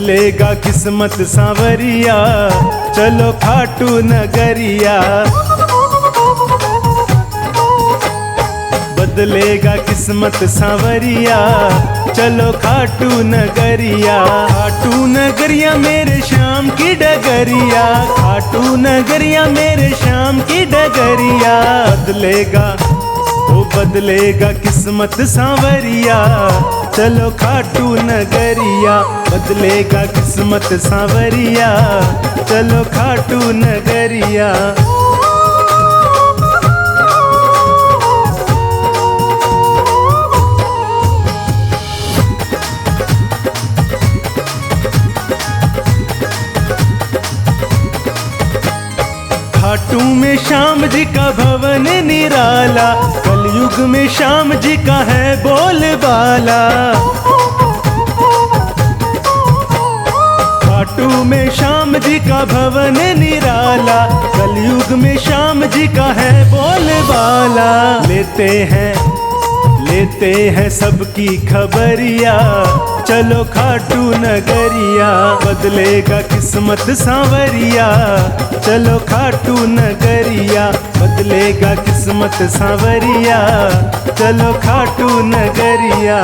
बदलेगा किस्मत सांवरिया, चलो खाटू नगरिया। बदलेगा किस्मत सांवरिया, चलो खाटू नगरिया। खाटू नगरिया मेरे श्याम की डगरिया, खाटू नगरिया मेरे श्याम की डगरिया। बदलेगा वो बदलेगा किस्मत सांवरिया, चलो खाटू नगरिया। बदलेगा किस्मत सांवरिया, चलो खाटू नगरिया। खाटू में श्याम जी का भवन निराला, कलयुग में श्याम जी का है बोलबाला। खाटू में श्याम जी का भवन निराला, कलयुग में श्याम जी का है बोलबाला। लेते हैं सबकी खबरिया, चलो खाटू नगरिया। बदलेगा किस्मत सांवरिया, चलो खाटू नगरिया। बदलेगा किस्मत सांवरिया, चलो खाटू नगरिया।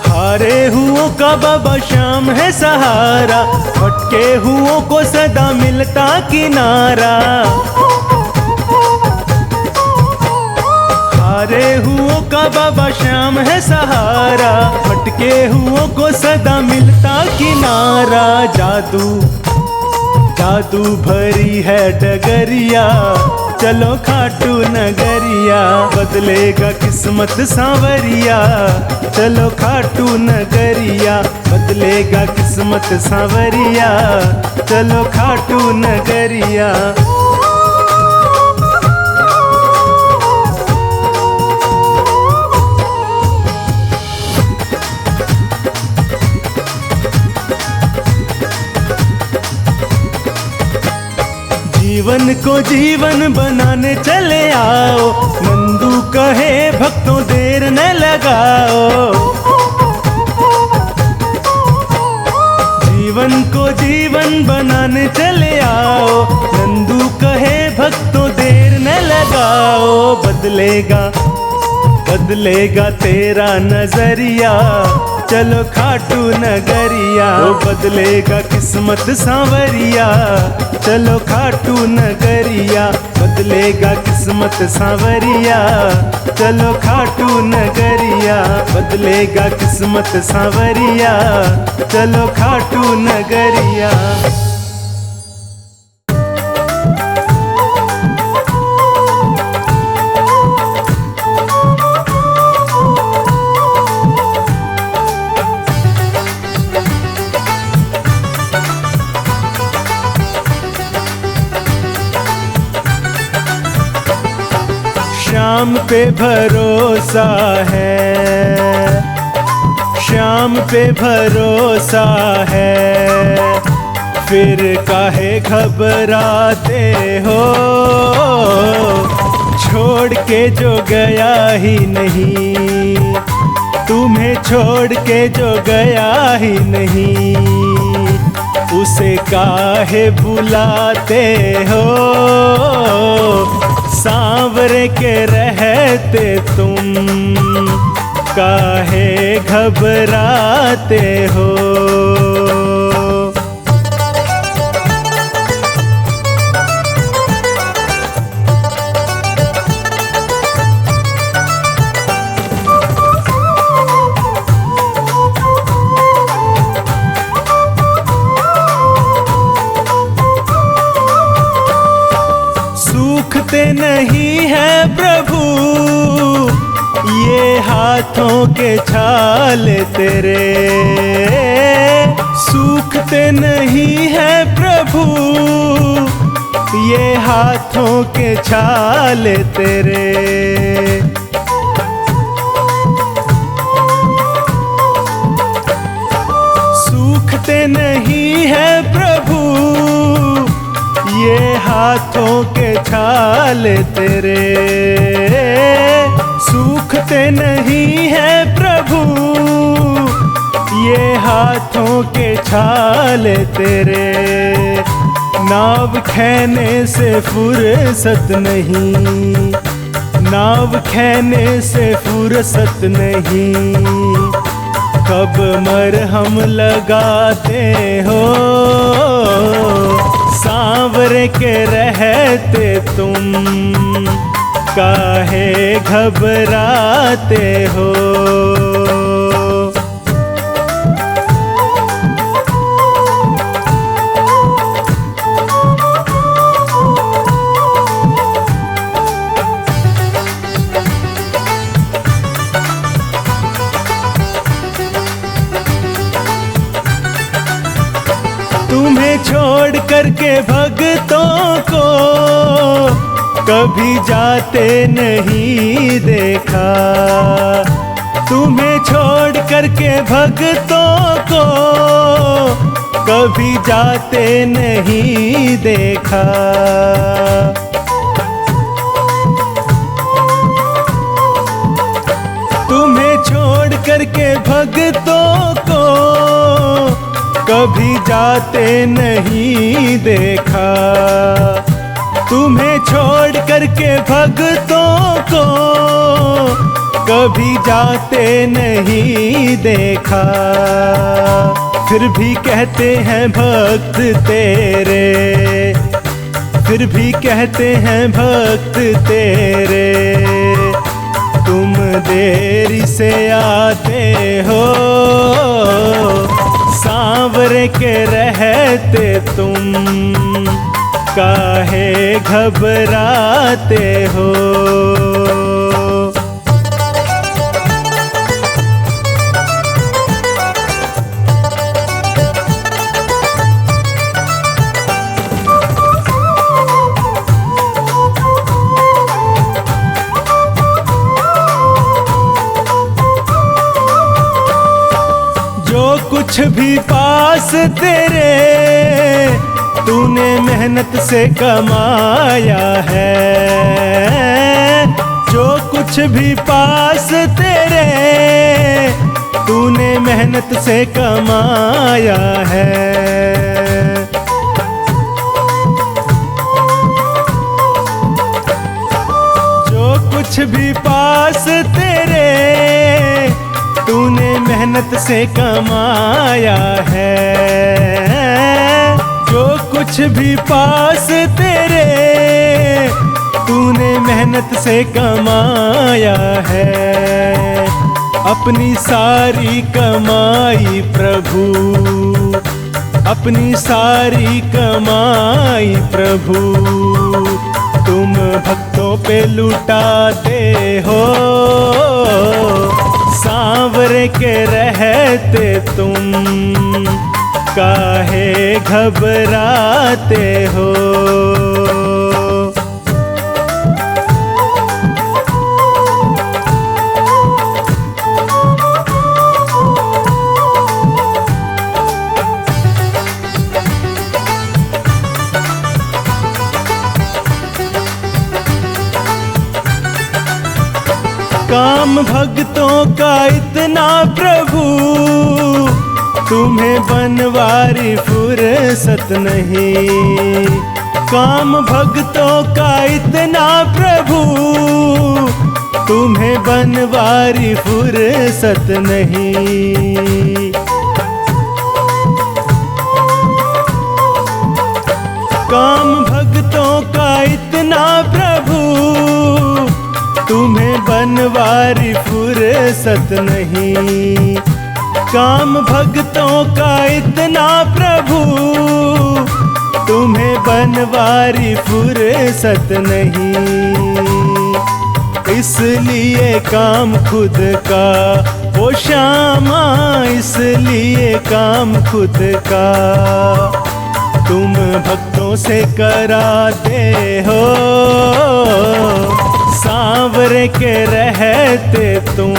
हारे हुओं का बाबा श्याम है सहारा, भटके हुओं को सदा मिलता किनारा। हारे हुओं का बाबा श्याम है सहारा, भटके हुओं को सदा मिलता किनारा। जादू भरी है डगरिया, चलो खाटू नगरिया। बदलेगा किस्मत सांवरिया, चलो खाटू नगरिया। बदलेगा किस्मत सांवरिया, चलो खाटू नगरिया। जीवन को जीवन बनाने चले आओ, नंदू कहे भक्तों देर न लगाओ। जीवन को जीवन बनाने चले आओ, नंदू कहे भक्तों देर न लगाओ। बदलेगा तेरा नजरिया, चलो खाटू नगरिया। वो बदलेगा किस्मत सांवरिया, चलो खाटू नगरिया। बदलेगा किस्मत सांवरिया, चलो खाटू नगरिया। बदलेगा किस्मत सांवरिया, चलो खाटू नगरिया। श्याम पे भरोसा है, श्याम पे भरोसा है, फिर काहे घबराते हो। छोड़ के जो गया ही नहीं, तुम्हें छोड़ के जो गया ही नहीं, उसे काहे बुलाते हो। सांवरे के रहते तुम काहे घबराते हो। सूखते नहीं है प्रभु ये हाथों के छाल तेरे, सूखते नहीं है प्रभु ये हाथों के छाल तेरे। सूखते नहीं है प्रभु ये हाथों के छाल तेरे, सूखते नहीं है प्रभु ये हाथों के छाल तेरे। नाव खेने से फुर्सत नहीं, नाव खेने से फुर्सत नहीं, कब मरहम लगाते हो सांवरे के रहते तुम, काहे घबराते हो। तुम्हें छोड़ करके भक्तों को कभी जाते नहीं देखा, तुम्हें छोड़ करके भक्तों को कभी जाते नहीं देखा। तुम्हें छोड़ करके भक्तों को कभी जाते नहीं देखा, तुम्हें छोड़ करके भक्तों को कभी जाते नहीं देखा। फिर भी कहते हैं भक्त तेरे, फिर भी कहते हैं भक्त तेरे, तुम देरी से आते हो सांवरे के रहते तुम, काहे घबराते हो। कुछ भी पास तेरे तूने मेहनत से कमाया है, जो कुछ भी पास तेरे तूने मेहनत से कमाया है। जो कुछ भी पास तेरे तूने मेहनत से कमाया है, जो कुछ भी पास तेरे तूने मेहनत से कमाया है। अपनी सारी कमाई प्रभु, अपनी सारी कमाई प्रभु तुम भक्तों पे लुटाते हो, सांवरे के रहते तुम, काहे घबराते हो। काम भक्तों का इतना प्रभु, तुम्हें बनवारी फुर्सत नहीं। काम भक्तों का इतना प्रभु, तुम्हें बनवारी फुर्सत नहीं। काम भक्तों का इतना प्रभु, तुम्हें बनवारी फुर्सत नहीं। काम भक्तों का इतना प्रभु, तुम्हें बनवारी फुर्सत नहीं। इसलिए काम खुद का ओ श्यामा, इसलिए काम खुद का तुम भक्तों से कराते हो, सांवरे के रहते तुम,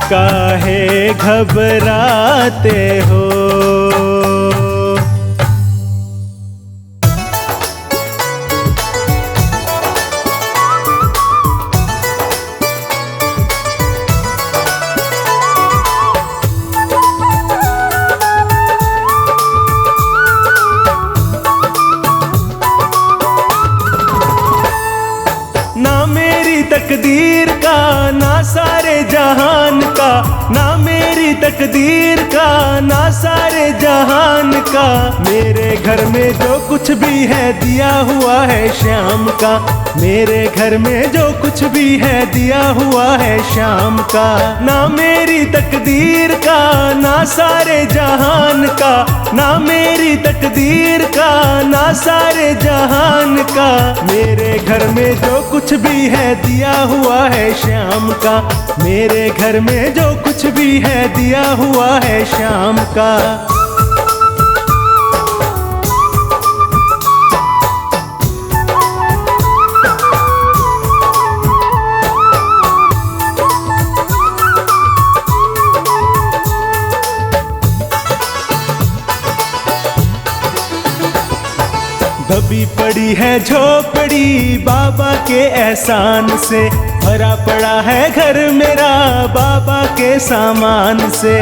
काहे घबराते हो। ना मेरी तकदीर का ना सारे जहान का, ना मेरी तकदीर का ना सारे जहान का। मेरे घर में जो कुछ भी है दिया हुआ है श्याम का, मेरे घर में जो कुछ भी है दिया हुआ है श्याम का। ना मेरी तकदीर का ना सारे जहान का, ना मेरी तकदीर का ना सारे जहान का। मेरे घर में जो कुछ भी है दिया हुआ है श्याम का, मेरे घर में जो कुछ भी है दिया हुआ है श्याम का। दबी पड़ी है झोपड़ी बाबा के एहसान से, भरा पड़ा है घर मेरा बाबा के सामान से।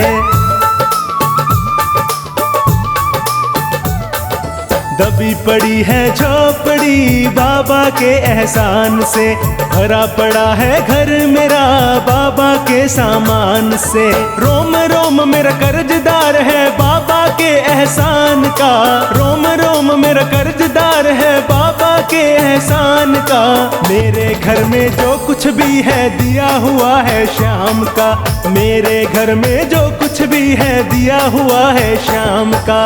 दबी पड़ी है झोपड़ी बाबा के एहसान से, भरा पड़ा है घर मेरा बाबा के सामान से। रोम रोम मेरा कर्जदार है बाबा के एहसान का, रोम रोम मेरा कर्जदार है बाबा के एहसान का। मेरे घर में जो कुछ भी है दिया हुआ है श्याम का, मेरे घर में जो कुछ भी है दिया हुआ है श्याम का।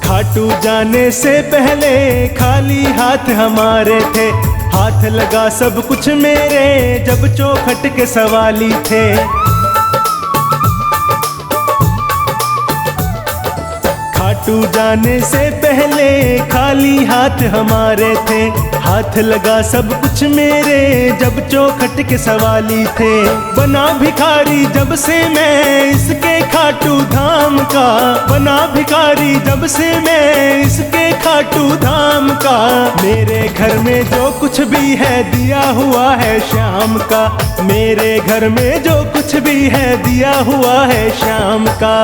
खाटू जाने से पहले खाली हाथ हमारे थे, हाथ लगा सब कुछ मेरे जब चौखट के सवाली थे। खाटू जाने से पहले खाली हाथ हमारे थे, हाथ लगा सब कुछ मेरे जब चौखट के सवाली थे। बना भिखारी जब से मैं इसके खाटू धाम का, बना भिखारी जब से मैं इसके खाटू धाम का। मेरे घर में जो कुछ भी है दिया हुआ है श्याम का, मेरे घर में जो कुछ भी है दिया हुआ है श्याम का।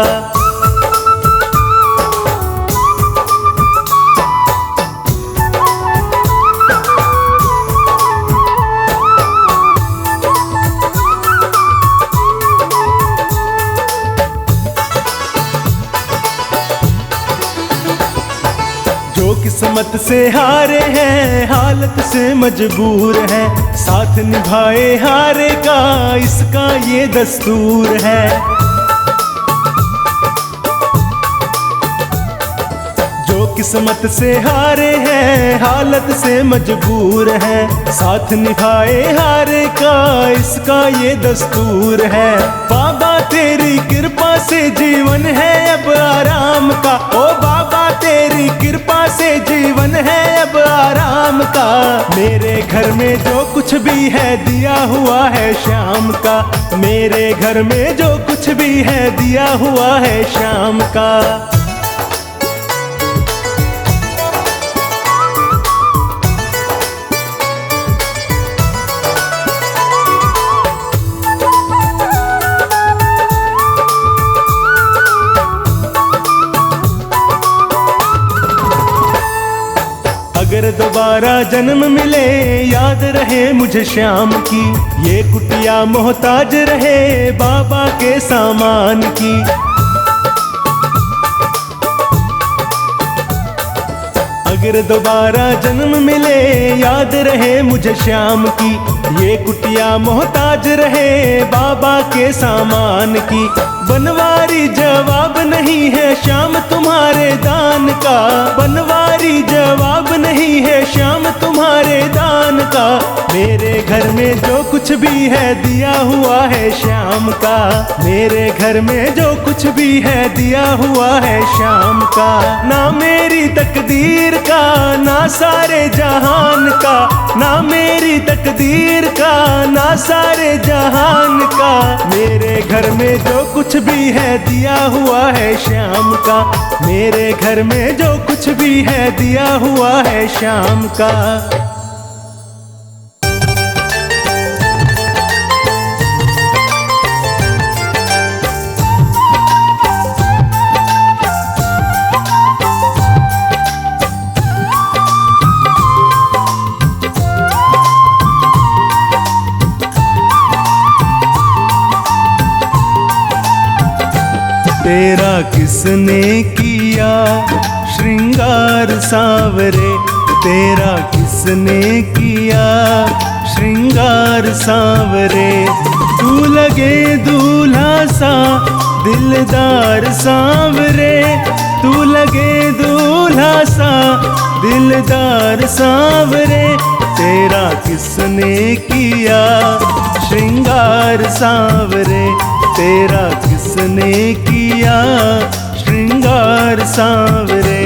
जो किस्मत से हारे हैं हालत से मजबूर हैं, साथ निभाए हारे का इसका ये दस्तूर है। जो किस्मत से हारे हैं हालत से मजबूर हैं, साथ निभाए हारे का इसका ये दस्तूर है। बाबा तेरी कृपा से जीवन है अब आराम का, ओ बाबा तेरी कृपा से जीवन है अब आराम का। मेरे घर में जो कुछ भी है दिया हुआ है श्याम का, मेरे घर में जो कुछ भी है दिया हुआ है श्याम का। अगर दोबारा जन्म मिले याद रहे मुझे श्याम की, ये कुटिया मोहताज रहे बाबा के सामान की। अगर दोबारा जन्म मिले याद रहे मुझे श्याम की, ये कुटिया मोहताज रहे बाबा के सामान की। बनवाए बनवारी जवाब नहीं है श्याम तुम्हारे दान का, बनवारी जवाब नहीं है श्याम तुम्हारे दान का। मेरे घर में जो कुछ भी है दिया हुआ है श्याम का, मेरे घर में जो कुछ भी है दिया हुआ है श्याम का। ना मेरी तकदीर का ना सारे जहान का, ना मेरी तकदीर का ना सारे जहान का। मेरे घर में जो कुछ भी है दिया हुआ है श्याम का, मेरे घर में जो कुछ भी है दिया हुआ है श्याम का। तेरा किसने किया श्रृंगार सांवरे, तेरा किसने किया श्रृंगार सांवरे। तू लगे दूल्हा सा दिलदार सांवरे, तू लगे दूल्हा सा दिलदार सांवरे। तेरा किसने किया श्रृंगार सांवरे, तेरा किसने किया श्रृंगार सांवरे।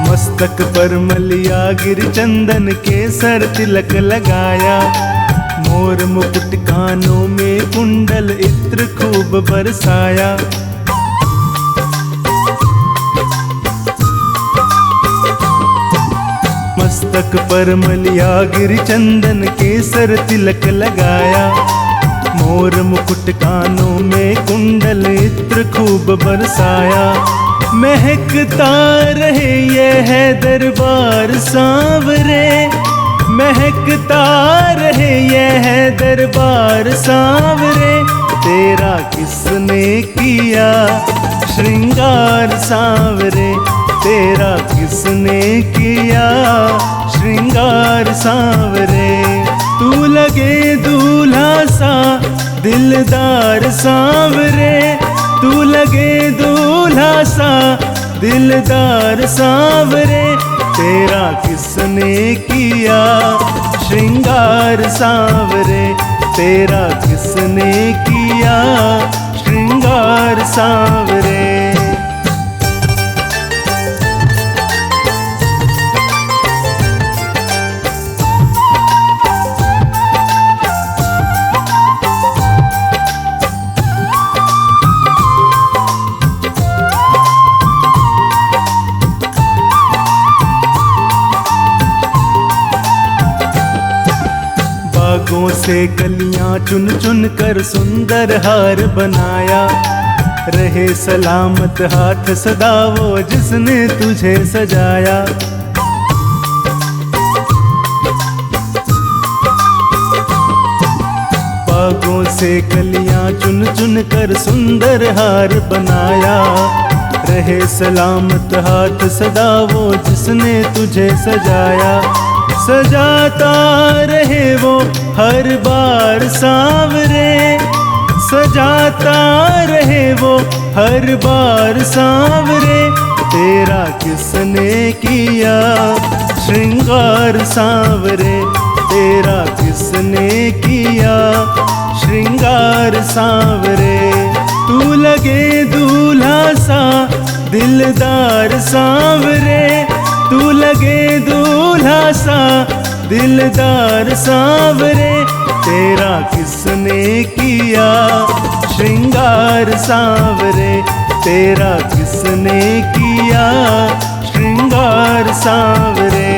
मस्तक पर मलिया गिर चंदन केसर तिलक लगाया, मोर मुकुट कानों में कुंडल इत्र खूब बरसाया। मस्तक पर मलिया गिर चंदन केसर तिलक लगाया, मोर मुकुट कानों में कुंडल इत्र खूब बरसाया। महकता रहे ये है दरबार सांवरे, महकता रहे ये है दरबार सांवरे। तेरा किसने किया श्रृंगार सांवरे, तेरा किसने किया श्रृंगार सांवरे। तू लगे दूल्हा सा दिलदार सांवरे, तू लगे दूल्हा सा दिलदार सांवरे। तेरा किसने किया श्रृंगार सांवरे, तेरा किसने किया श्रृंगार सांवरे। बागों से कलियां चुन चुन कर सुंदर हार बनाया, रहे सलामत हाथ सदा वो जिसने तुझे सजाया। बागों से कलियां चुन चुन कर सुंदर हार बनाया, रहे सलामत हाथ सदा वो जिसने तुझे सजाया। सजाता रहे वो हर बार सांवरे, सजाता रहे वो हर बार सांवरे। तेरा किसने किया श्रृंगार सांवरे, तेरा किसने किया श्रृंगार सांवरे। तू लगे दूल्हा सा दिलदार सांवरे, तू लगे दूल्हा सा दिलदार सांवरे। तेरा किसने किया श्रृंगार सांवरे, तेरा किसने किया श्रृंगार सांवरे।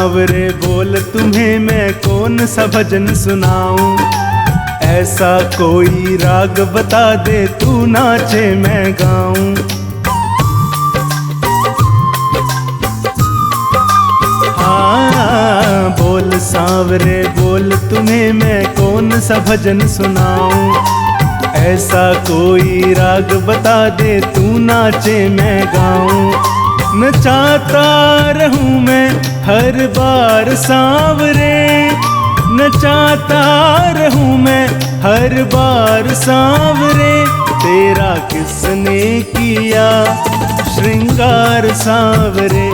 सांवरे बोल तुम्हें मैं कौन सा भजन सुनाऊं, ऐसा कोई राग बता दे तू नाचे मैं गाऊं। हाँ बोल सांवरे बोल तुम्हें मैं कौन सा भजन सुनाऊं, ऐसा कोई राग बता दे तू नाचे मैं गाऊं। नचाता रहूं मैं हर बार सांवरे, नचाता रहूं मैं हर बार सांवरे, तेरा किसने किया श्रृंगार सांवरे,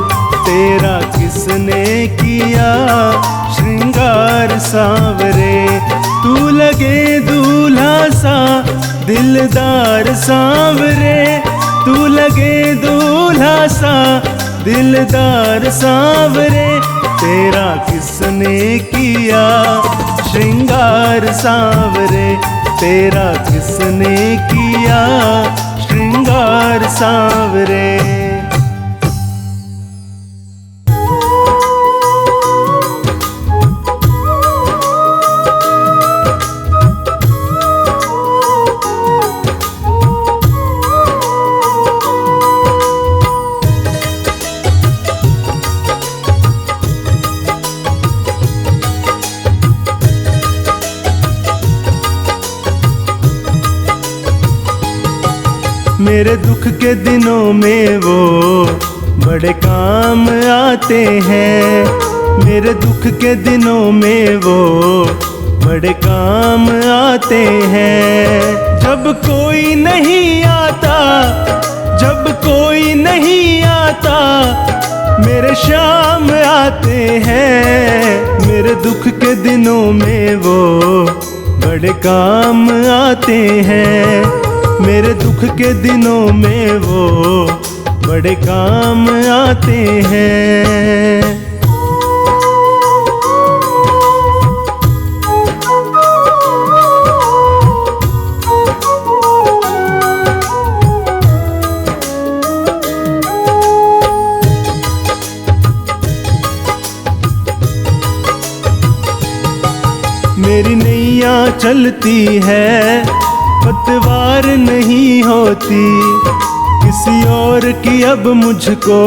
तेरा किसने किया श्रृंगार सांवरे। तू लगे दूल्हा सा दिलदार सांवरे, तू लगे दूल्हा सा दिलदार सांवरे, तेरा किसने किया श्रृंगार सांवरे, तेरा किसने किया श्रृंगार सांवरे। मेरे दुख के दिनों में वो बड़े काम आते हैं, मेरे दुख के दिनों में वो बड़े काम आते हैं। जब कोई नहीं आता, जब कोई नहीं आता, मेरे शाम आते हैं। मेरे दुख के दिनों में वो बड़े काम आते हैं, मेरे दुख के दिनों में वो बड़े काम आते हैं। मेरी नैया चलती है पतवार नहीं होती, किसी और की अब मुझको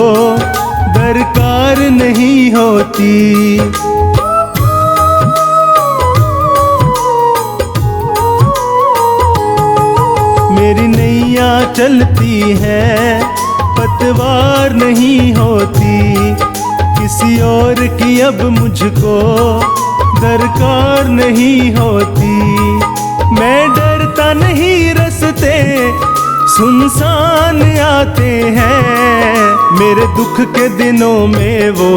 दरकार नहीं होती। मेरी नैया चलती है पतवार नहीं होती, किसी और की अब मुझको दरकार नहीं होती। मैं डरता नहीं रास्ते सुनसान आते हैं, मेरे दुख के दिनों में वो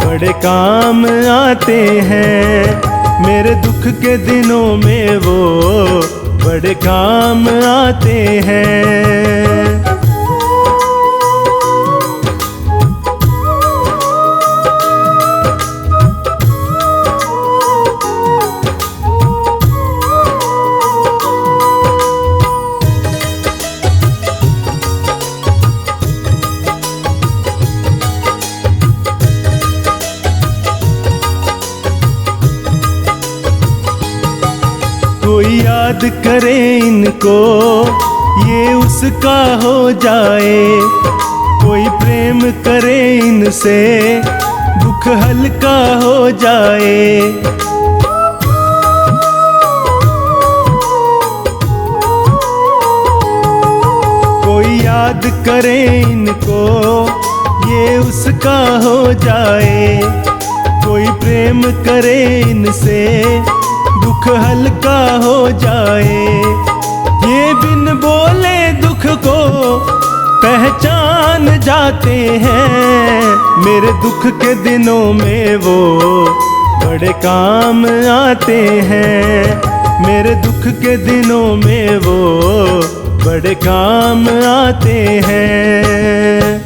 बड़े काम आते हैं, मेरे दुख के दिनों में वो बड़े काम आते हैं। कोई याद करे इनको ये उसका हो जाए, कोई प्रेम करे इनसे दुख हल्का हो जाए। कोई याद करे इनको ये उसका हो जाए, कोई प्रेम करे इनसे दुख हल्का हो जाए। ये बिन बोले दुख को पहचान जाते हैं, मेरे दुख के दिनों में वो बड़े काम आते हैं, मेरे दुख के दिनों में वो बड़े काम आते हैं।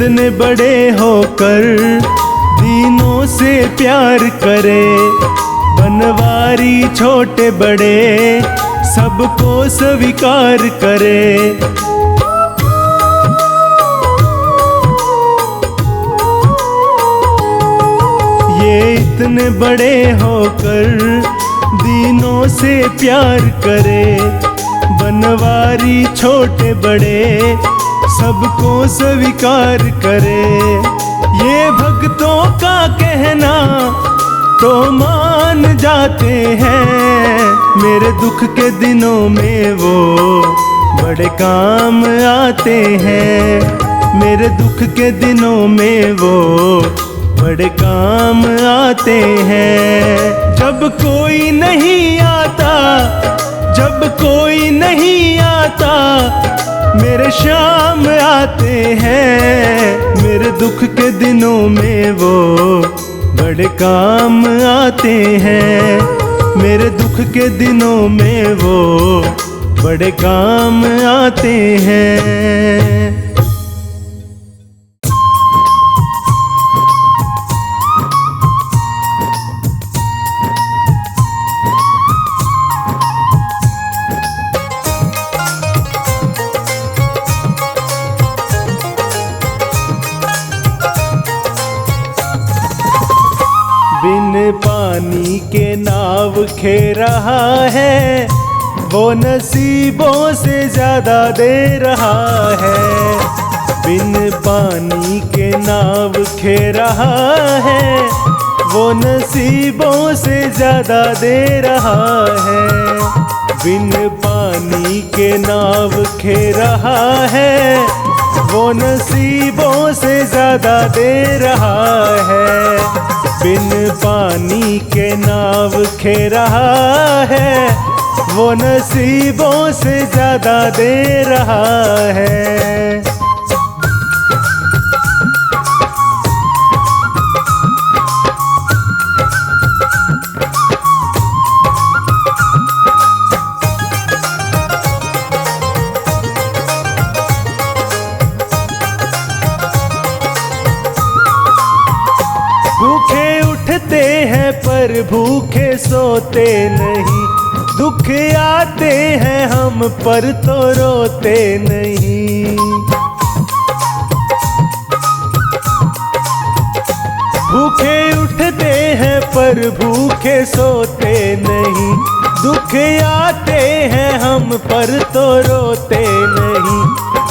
इतने बड़े होकर दीनों से प्यार करे, बनवारी छोटे बड़े सबको स्वीकार करे। ये इतने बड़े होकर दीनों से प्यार करे, बनवारी छोटे बड़े सबको स्वीकार करे। ये भक्तों का कहना तो मान जाते हैं, मेरे दुख के दिनों में वो बड़े काम आते हैं। मेरे दुख के दिनों में वो बड़े काम आते हैं। जब कोई नहीं आता, जब कोई नहीं आता, मेरे शाम आते हैं। मेरे दुख के दिनों में वो बड़े काम आते हैं। मेरे दुख के दिनों में वो बड़े काम आते हैं। बिन पानी के नाव खे रहा है, वो नसीबों से ज्यादा दे रहा है। बिन पानी के नाव खे रहा है, वो नसीबों से ज्यादा दे रहा है। बिन पानी के नाव खे रहा है, वो नसीबों से ज्यादा दे रहा है। बिन पानी के नाव खे रहा है, वो नसीबों से ज्यादा दे रहा है। भूखे उठते हैं पर भूखे सोते नहीं, दुख आते हैं हम पर तो रोते नहीं। भूखे उठते हैं पर भूखे सोते नहीं, दुख आते हैं हम पर तो रोते नहीं।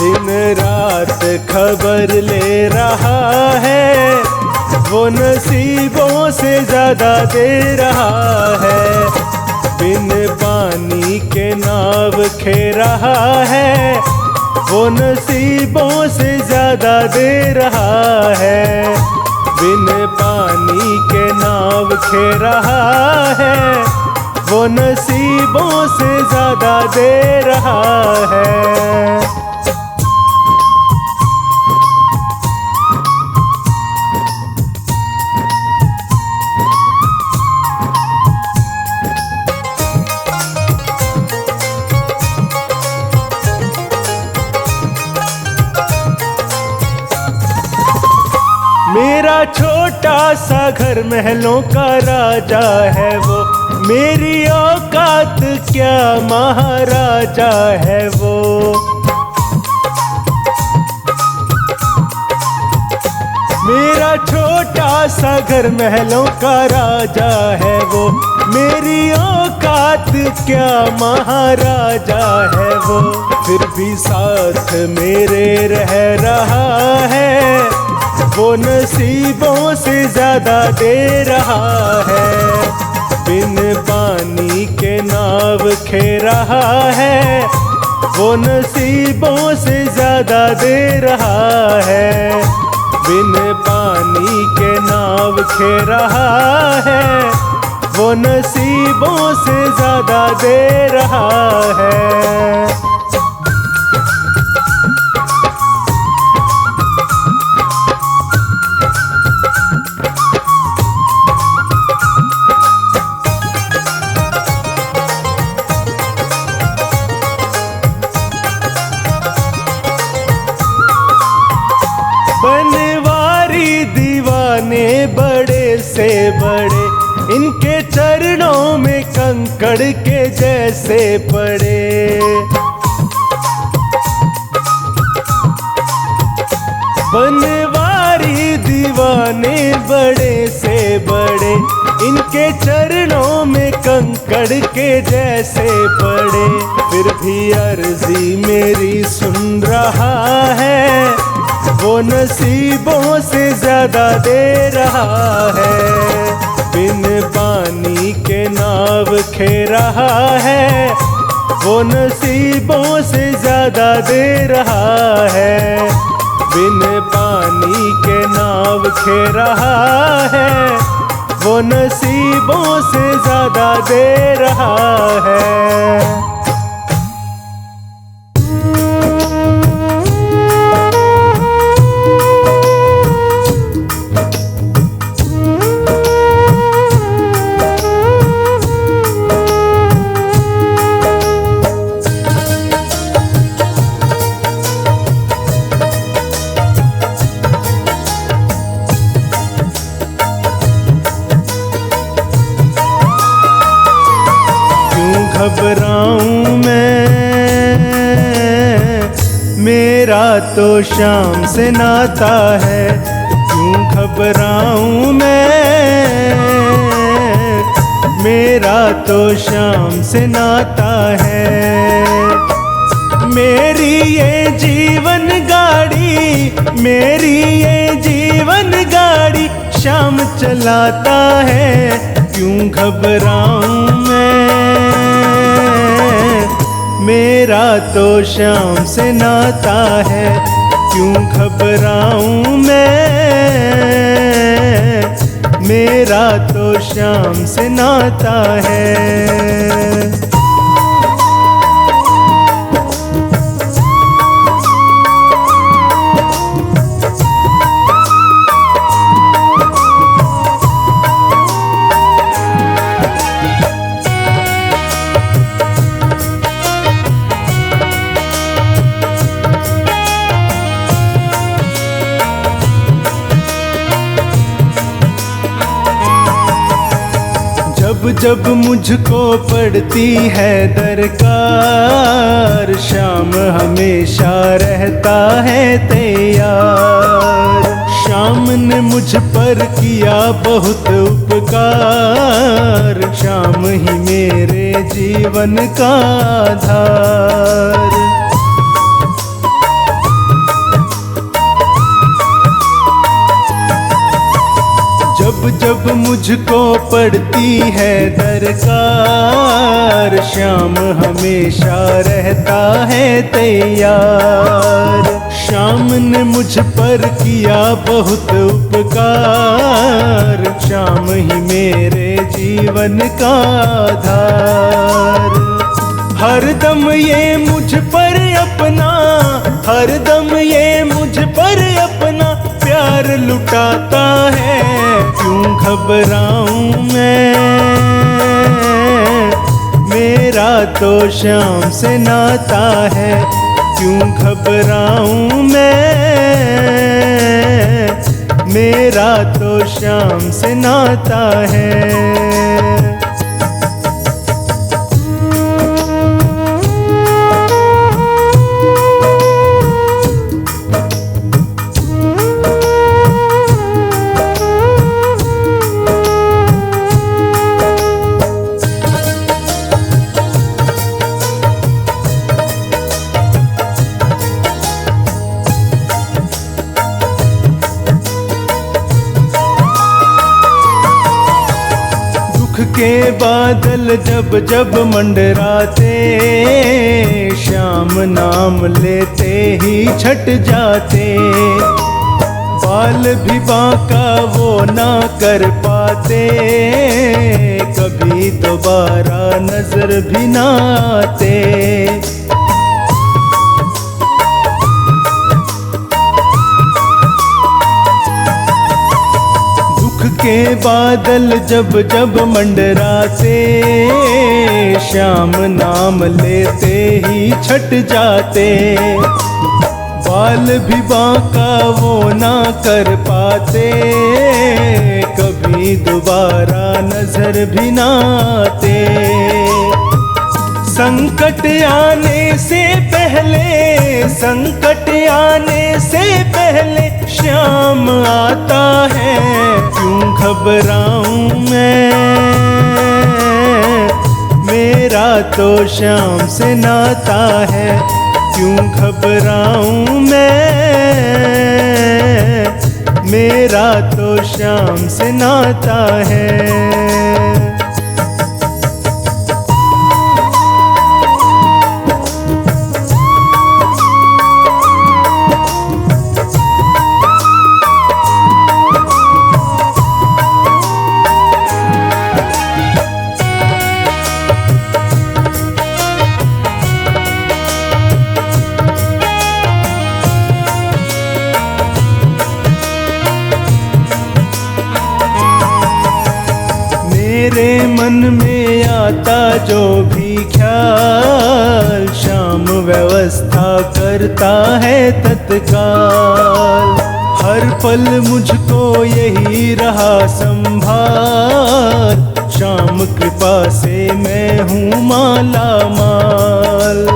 दिन रात खबर ले रहा है, वो नसीबों से ज्यादा दे रहा है। बिन पानी के नाव खे रहा है, वो नसीबों से ज्यादा दे रहा है। बिन पानी के नाव खे रहा है, वो नसीबों से ज्यादा दे रहा है। मेरा छोटा सा घर महलों का राजा है वो, मेरी औकात क्या महाराजा है वो। मेरा छोटा सा घर महलों का राजा है वो, मेरी औकात क्या महाराजा है वो। फिर भी साथ मेरे रह रहा है, वो नसीबों से ज्यादा दे रहा है। बिन पानी के नाव खे रहा है, वो नसीबों से ज्यादा दे रहा है। बिन पानी के नाव खे रहा है, वो नसीबों से ज्यादा दे रहा है। बन से बड़े, इनके चरणों में कंकड़ के जैसे पड़े। बनवारी दीवाने बड़े से बड़े, इनके चरणों में कंकड़ के जैसे पड़े। फिर भी अर्जी मेरी सुन रहा है, वो नसीबों से ज्यादा दे रहा है। बिन पानी के नाव खे रहा है, वो नसीबों से ज्यादा दे रहा है। बिन पानी के नाव खे रहा है, वो नसीबों से ज्यादा दे रहा है। घबराऊं मैं, मेरा तो शाम से नाता है। क्यों घबराऊं मैं, मेरा तो शाम से नाता है। मेरी ये जीवन गाड़ी, मेरी ये जीवन गाड़ी शाम चलाता है। क्यों घबराऊं मैं, मेरा तो शाम से नाता है। क्यों घबराऊं मैं, मेरा तो शाम से नाता है। जब जब मुझको पड़ती है दरकार, शाम हमेशा रहता है तैयार। शाम ने मुझ पर किया बहुत उपकार, शाम ही मेरे जीवन का आधार। जब जब मुझको पड़ती है दरकार, शाम हमेशा रहता है तैयार। शाम ने मुझ पर किया बहुत उपकार, शाम ही मेरे जीवन का आधार। हरदम ये मुझ पर अपना, हरदम ये मुझ पर अपना प्यार लुटाता है। क्यों घबराऊं मैं, मेरा तो शाम से नाता है। क्यों घबराऊं मैं, मेरा तो शाम से नाता है। के बादल जब जब मंडराते, शाम नाम लेते ही छट जाते। बाल भी बांका वो ना कर पाते, कभी दोबारा नजर भी ना आते। के बादल जब जब मंडराते, शाम नाम लेते ही छट जाते। बाल भी बांका वो ना कर पाते, कभी दोबारा नजर भी ना आते। संकट आने से पहले, संकट आने से पहले श्याम आता है। क्यों घबराऊं मैं, मेरा तो श्याम से नाता है। क्यों घबराऊं मैं, मेरा तो श्याम से नाता है। मेरे मन में आता जो भी ख्याल, श्याम व्यवस्था करता है तत्काल। हर पल मुझको यही रहा संभाल, श्याम कृपा से मैं हूँ माला माल।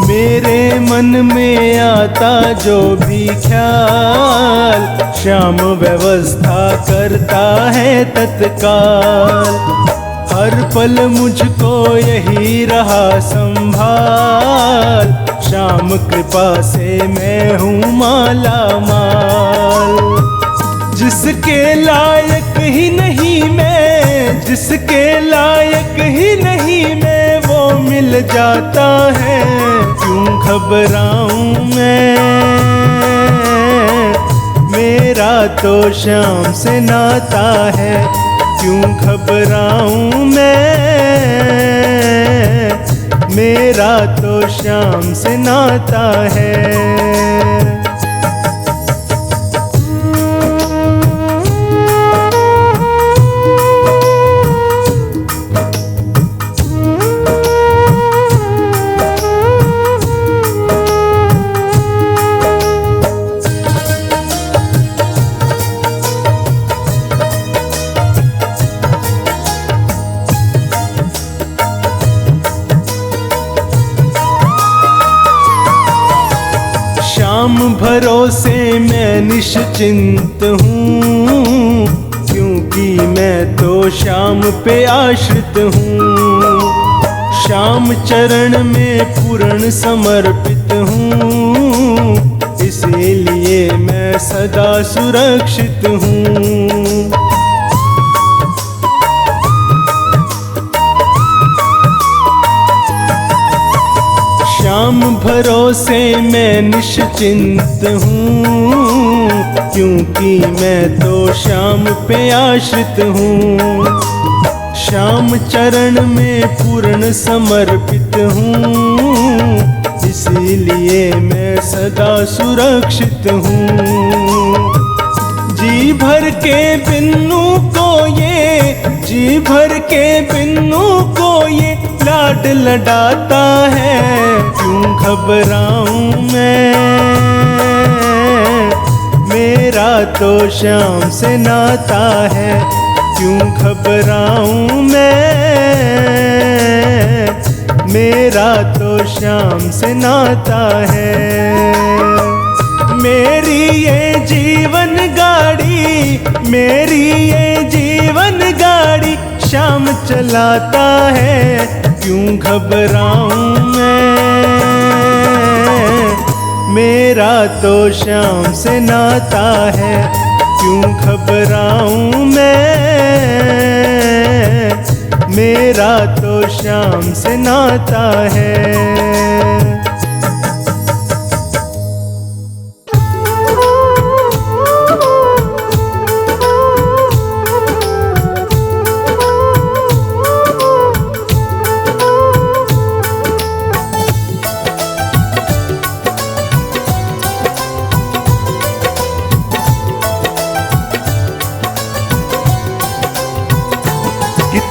मेरे मन में आता जो भी ख्याल, श्याम व्यवस्था करता है तत्काल। हर पल मुझको यही रहा संभाल, श्याम कृपा से मैं हूँ माला माल। जिसके लायक ही नहीं मैं, जिसके लायक ही नहीं मैं, वो मिल जाता है। क्यों घबराऊं मैं, मेरा तो श्याम से नाता है। क्यों घबराऊं मैं, मेरा तो श्याम से नाता है। श्याम भरोसे मैं निश्चिंत हूँ, क्योंकि मैं तो श्याम पे आश्रित हूँ। श्याम चरण में पूर्ण समर्पित हूँ, इसीलिए मैं सदा सुरक्षित हूँ। श्याम भरोसे मैं निश्चिंत हूँ, क्योंकि मैं तो श्याम पे आश्रित हूँ। श्याम चरण में पूर्ण समर्पित हूँ, इसीलिए मैं सदा सुरक्षित हूँ। जी भर के बिन्नू को ये, जी भर के बिन्नू को ये लाड लडाता है। क्यों घबराऊं मैं, मेरा तो श्याम से नाता है। क्यों घबराऊं मैं, मेरा तो श्याम से नाता है। मेरी ये जीवन गाड़ी, मेरी ये जीवन गाड़ी श्याम चलाता है। क्यों घबराऊं मैं, मेरा तो श्याम से नाता है। क्यों घबराऊं मैं, मेरा तो श्याम से नाता है।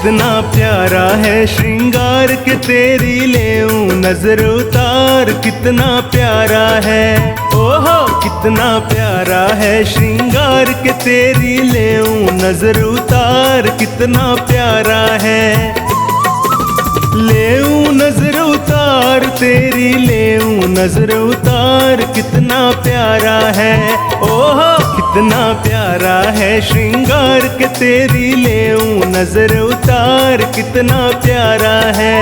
कितना प्यारा है श्रृंगार के तेरी लेऊं नजर उतार, कितना प्यारा है। ओहो कितना प्यारा है श्रृंगार के तेरी लेऊं नजर उतार, कितना प्यारा है। लेऊं नजर उतार तेरी लेऊं नजर उतार, कितना प्यारा है। ओहो कितना प्यारा है श्रृंगार के तेरी लेऊं नजर उतार, कितना प्यारा है।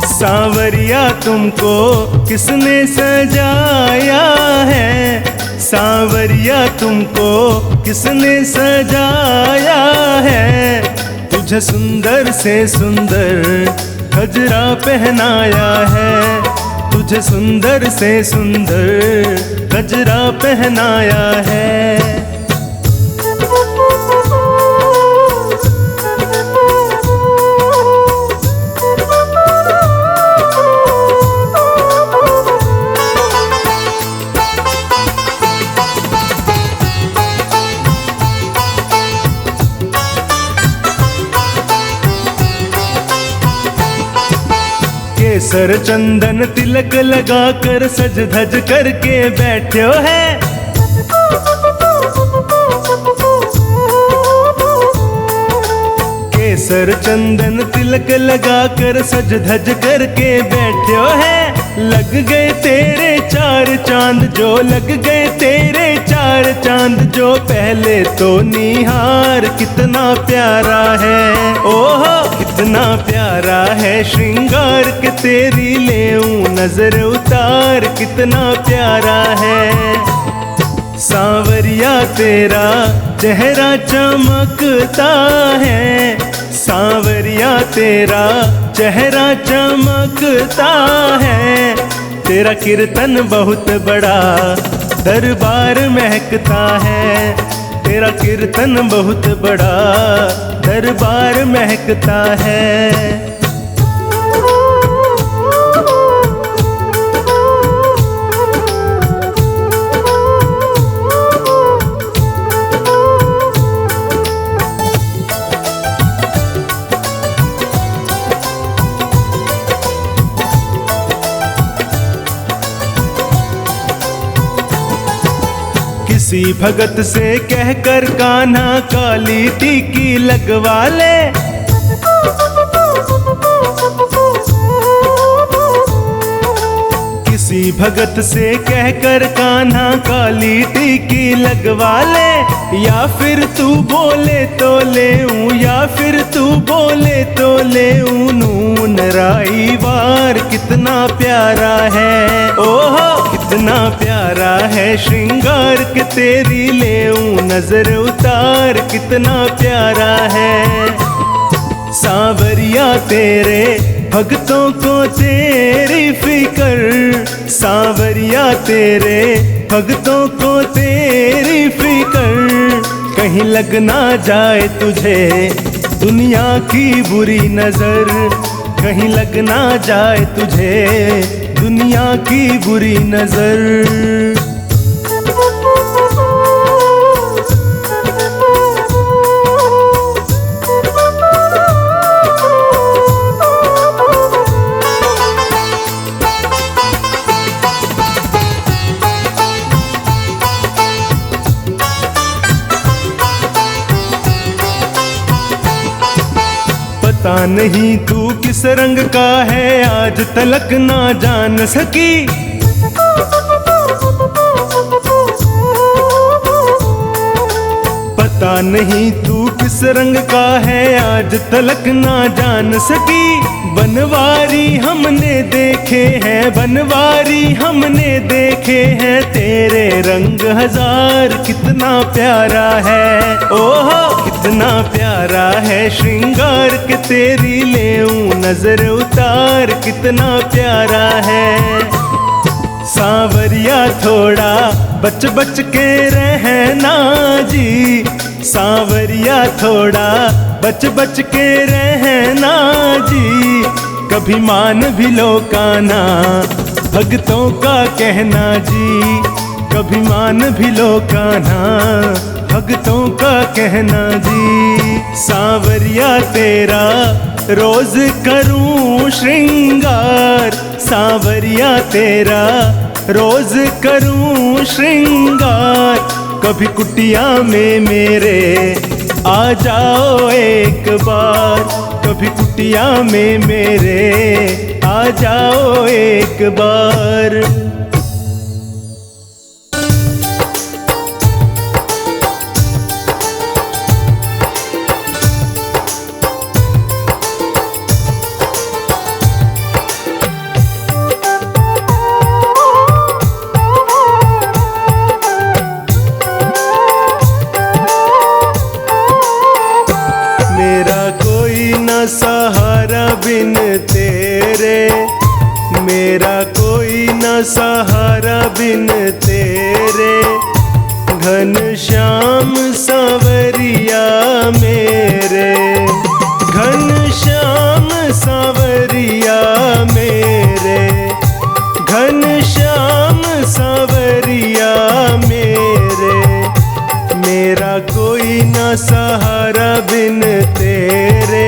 सांवरिया तुमको किसने सजाया है, सांवरिया तुमको किसने सजाया है। तुझे सुंदर से सुंदर गजरा पहनाया है, तुझे सुंदर से सुंदर गजरा पहनाया है। केसर चंदन तिलक लगा कर सज धज करके बैठो है। केसर चंदन तिलक लगा कर सज धज करके बैठो है। लग गए तेरे चार चांद जो, लग गए तेरे चार चांद जो, पहले तो निहार कितना प्यारा है। ओहो कितना प्यारा है श्रृंगार के तेरी लेऊं नजर उतार, कितना प्यारा है। सांवरिया तेरा चेहरा चमकता है, सांवरिया तेरा चेहरा चमकता है। तेरा कीर्तन बहुत बड़ा दरबार महकता है, तेरा कीर्तन बहुत बड़ा दरबार महकता है। किसी भगत से कहकर कान्हा काली टीकी लगवा ले, किसी भगत से कहकर कान्हा काली टीकी लगवा ले। या फिर तू बोले तो लेऊं, या फिर तू बोले तो लेऊं नून राई वार, कितना प्यारा है। ओहो कितना प्यारा है श्रृंगार के तेरी लेऊं नजर उतार, कितना प्यारा है। सांवरिया तेरे भक्तों को तेरी फिकर, सांवरिया तेरे भक्तों को तेरी फिकर। कहीं लग ना जाए तुझे दुनिया की बुरी नजर, कहीं लग ना जाए तुझे दुनिया की बुरी नजर। पता नहीं तू किस रंग का है आज तलक ना जान सकी, पता नहीं तू किस रंग का है आज तलक ना जान सकी। बनवारी हमने देखे हैं, बनवारी हमने देखे हैं, तेरे रंग हजार कितना प्यारा है। ओहो कितना प्यारा है श्रृंगार के तेरी लेऊं नजर उतार, कितना प्यारा है। सांवरिया थोड़ा बच बच के रहना जी, सांवरिया थोड़ा बच बच के रहना जी। कभी मान भी लो कान्हा भक्तों का कहना जी, कभी मान भी लो कान्हा भक्तों का कहना जी। सांवरिया तेरा रोज करूं श्रृंगार, सांवरिया तेरा रोज करूं श्रृंगार। कभी कुटिया में मेरे आ जाओ एक बार, कभी कुटिया में मेरे आ जाओ एक बार। सहारा बिन तेरे, मेरा कोई न सहारा बिन तेरे। घनश्याम सांवरिया मेरे, घनश्याम सांवरिया मेरे, घनश्याम सांवरिया मेरे। मेरा कोई न सहारा बिन तेरे,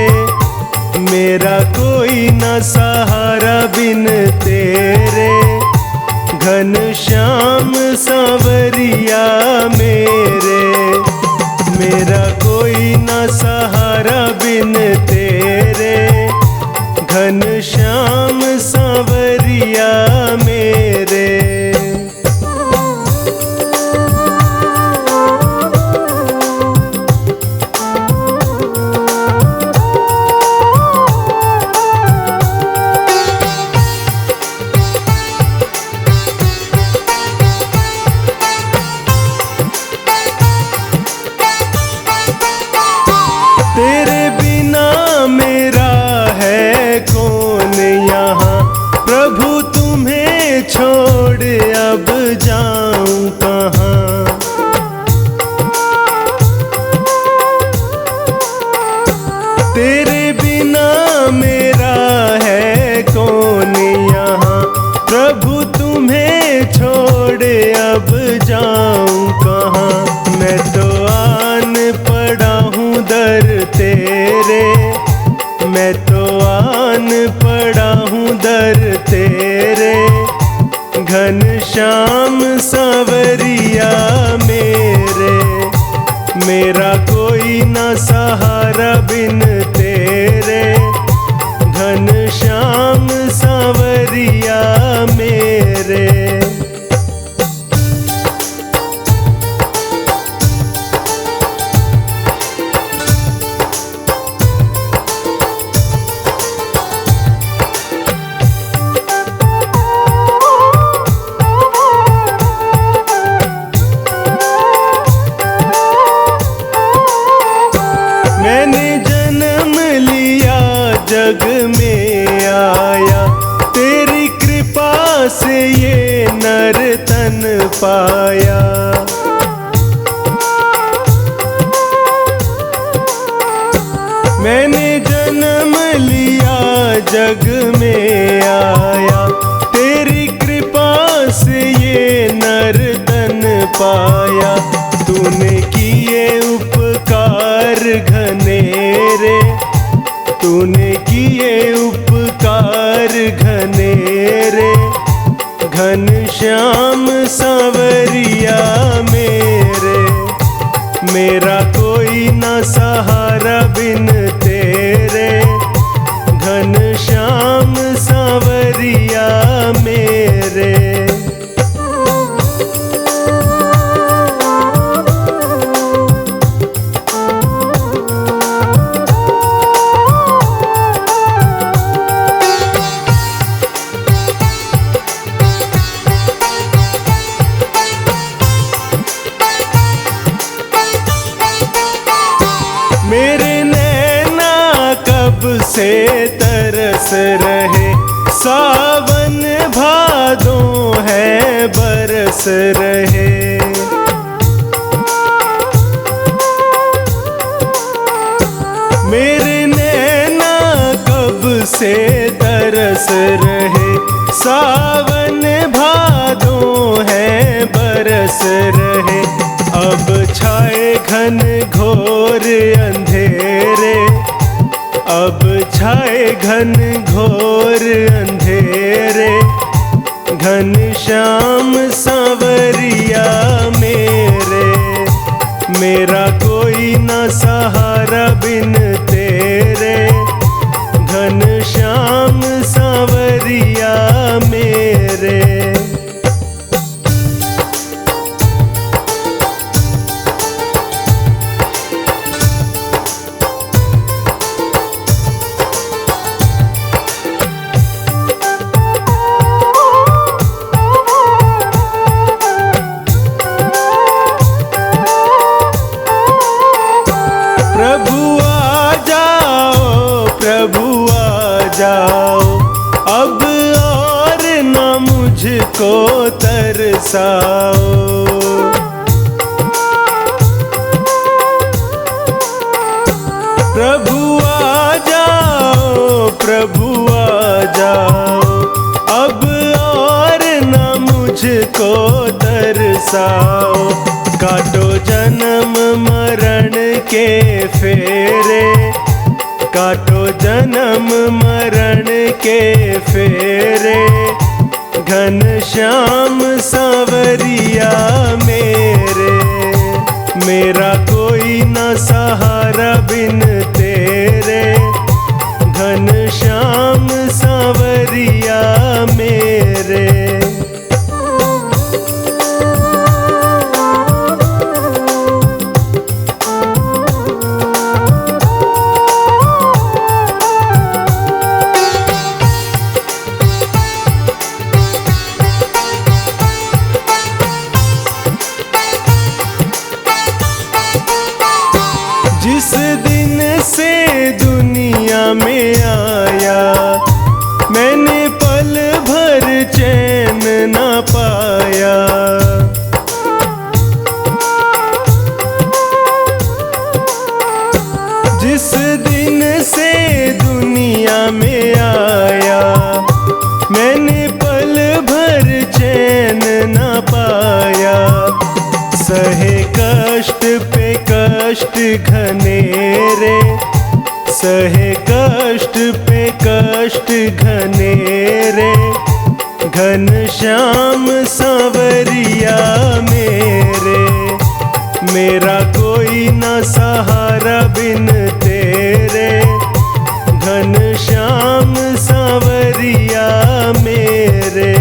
मेरा कोई न सहारा बिन तेरे। घनश्याम सांवरिया मेरे, मेरा कोई न सहारा बिन तेरे। घनश्याम सांवरिया मेरे। तेरे बिना मेरा है कौन यहाँ, प्रभु तुम्हें छोड़ अब जाऊं कहाँ। तेरे बिना मेरा है कौन यहाँ, प्रभु तुम्हें छोड़ अब जाऊं कहाँ। मैं तो आन पड़ा हूँ दर तेरे, मैं तो आन पड़ा हूँ दर तेरे। घनश्याम सांवरिया मेरे, मेरा कोई न सहारा बिन तेरे। घनश्याम सांवरिया मेरे। मैंने जन्म लिया जग में आया, तेरी कृपा से ये नर तन पाया। मैंने जन्म लिया जग में आया, तेरी कृपा से ये नर तन पाया। तूने किए उपकार घनेरे, तूने किए उपकार घनेरे। घनश्याम सांवरिया मेरे, मेरा कोई न सहारा बिन तेरे। घनश्याम सांवरिया मेरे। मेरे नैना कब से तरस रहे, सावन भादों है बरस रहे। मेरे नैना कब से तरस रहे, सावन भादों है बरस रहे। अब छाए घन घोर अंधेरे, अब छाए घन घोर अंधेरे, घन श्याम सांवरिया मेरे, मेरा कोई न सहारा बिन तेरे, घन श्याम सांवरिया मेरे। प्रभु आ जाओ, प्रभु आ जाओ, अब और न मुझको तरसाओ। प्रभु आ जाओ, प्रभु आ जाओ, अब और न मुझको तरसाओ। काटो जन्म मरण के फेरे, काटो जन्म मरण के फेरे, घन श्याम सांवरिया मेरे, मेरा कोई न सहारा बिन तेरे, घन श्याम सांवरिया मेरे। जिस दिन से दुनिया में आया, मैंने पल भर चैन न पाया। जिस दिन से दुनिया में आया, मैंने पल भर चैन न पाया। सहे कष्ट पे कष्ट घनेरे, सहे कष्ट पे कष्ट घनेरे, घन श्याम सांवरिया मेरे, मेरा कोई न सहारा बिन तेरे, घन श्याम सांवरिया मेरे।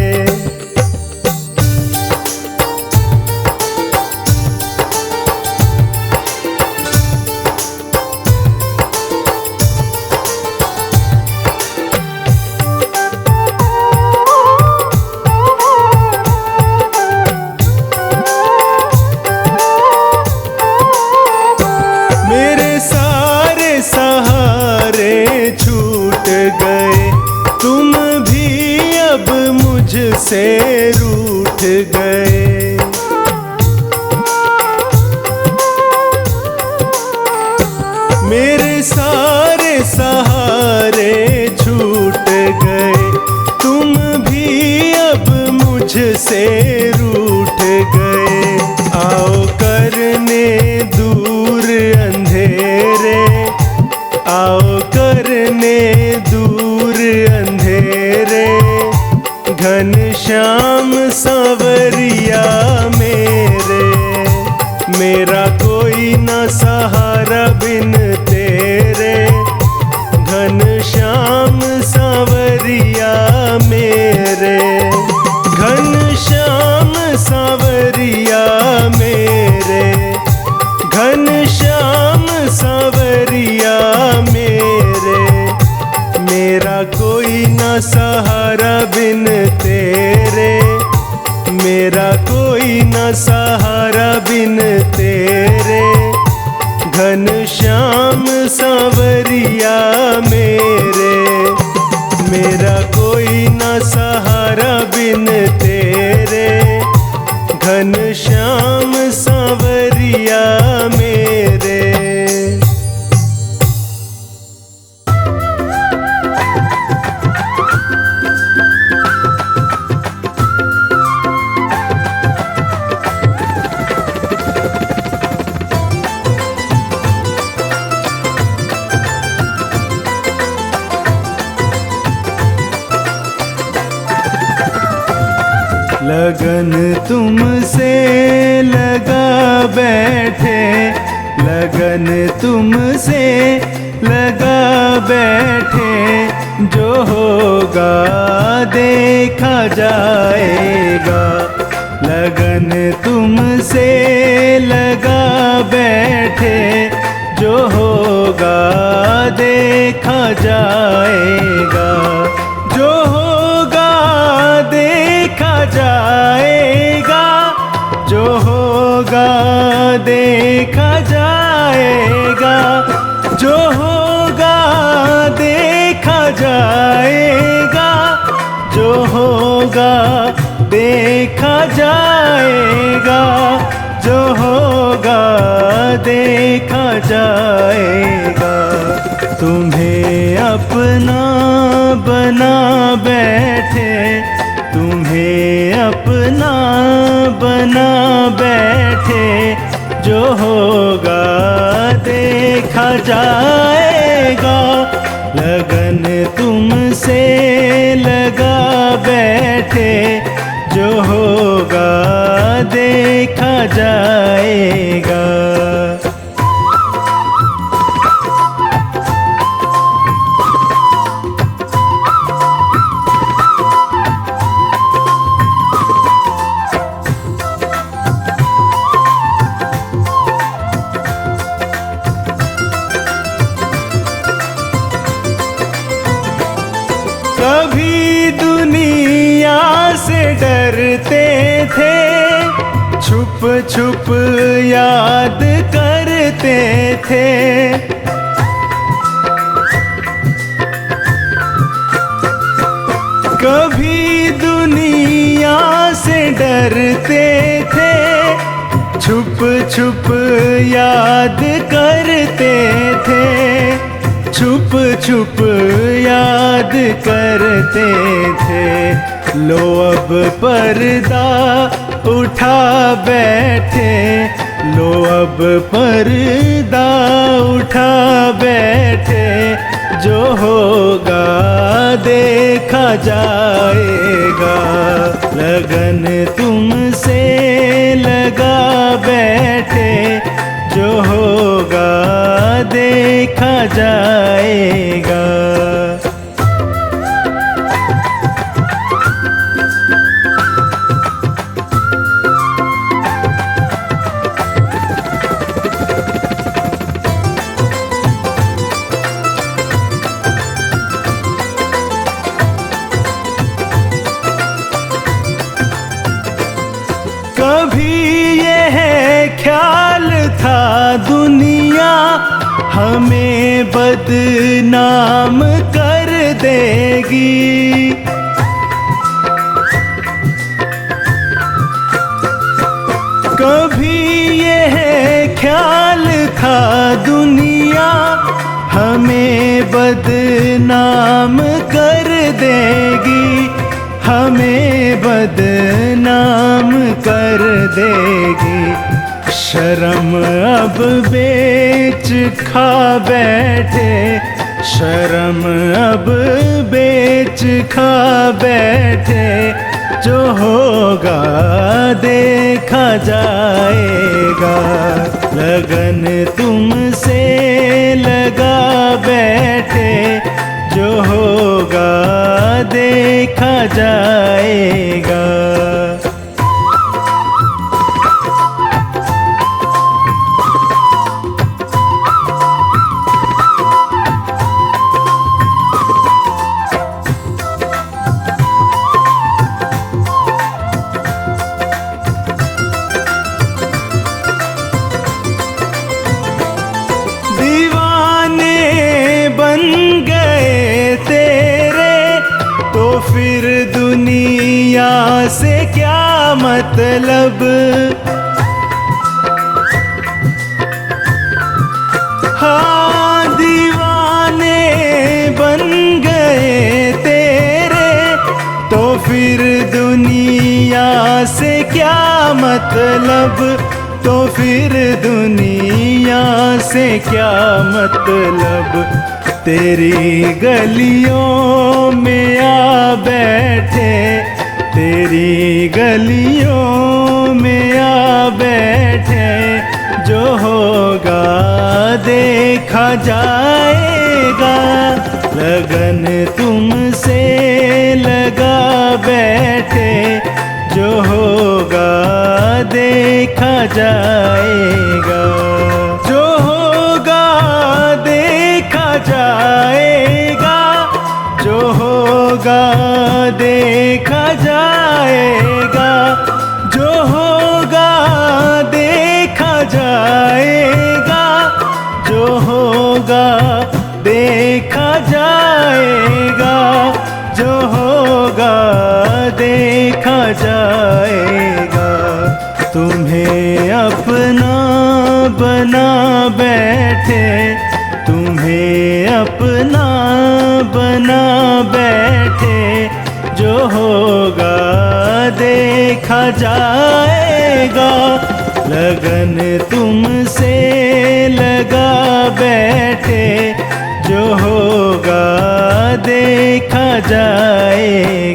छूट गए, तुम भी अब मुझसे रूठ गए। मेरे सारे सहारे छूट गए, तुम भी अब मुझसे रूठ गए। आओ करने दूर अंधेरे, आओ करने दूर अंधेरे, घन श्याम सांवरिया मेरे, मेरा कोई न सहारा बिन तेरे, घन श्याम सांवरिया मेरे, घन श्याम सांवरिया मेरे, घन श्याम सांवरिया मेरे, मेरा कोई न सहारा बिन तेरे, मेरा कोई न सहारा बिन तेरे, घन श्याम सांवरिया मेरे, मेरा कोई न सहारा बिन तेरे, घन श्याम सांवरिया मेरे। लगन तुमसे लगा बैठे, लगन तुमसे लगा बैठे, जो होगा देखा जाएगा। लगन तुमसे लगा बैठे, जो होगा देखा जाएगा, जो होगा देखा जाएगा, जो होगा देखा जाएगा, जो होगा देखा जाएगा, जो होगा देखा जाएगा, जो होगा देखा जाएगा। तुम्हें अपना बना बैठे, तुम्हें अपना बना बैठे, जो होगा देखा जाएगा। लगन तुमसे लगा बैठे, जो होगा देखा जाएगा। कभी दुनिया से डरते थे, छुप छुप याद करते थे। कभी दुनिया से डरते थे, छुप छुप याद करते थे, छुप छुप याद करते थे। लो अब पर्दा उठा बैठे, लो अब पर्दा उठा बैठे, जो होगा देखा जाएगा। लगन तुमसे लगा बैठे, जो होगा देखा जाएगा। कभी यह ख्याल था दुनिया हमें बदनाम कर देगी, कभी यह ख्याल था दुनिया हमें बदनाम कर देगी, हमें बदनाम कर देगी। शर्म अब बेच खा बैठे, शर्म अब बेच खा बैठे, जो होगा देखा जाएगा। लगन तुमसे लगा बैठे, जो होगा देखा जाएगा। फिर दुनिया से क्या मतलब, हाँ दीवाने बन गए तेरे, तो फिर दुनिया से क्या मतलब, तो फिर दुनिया से क्या मतलब। तेरी गलियों में आ बैठे, तेरी गलियों में आ बैठे, जो होगा देखा जाएगा। लगन तुमसे लगा बैठे, जो होगा देखा जाएगा। जो होगा देखा जाएगा, जो होगा देखा जाएगा, जो होगा देखा जाएगा, जो होगा देखा जाएगा, जो होगा देखा जाएगा। तुम्हें अपना बना बैठे, तुम्हें अपना बना बैठे, जो होगा देखा जाएगा। लगन तुमसे लगा बैठे, जो होगा देखा जाएगा।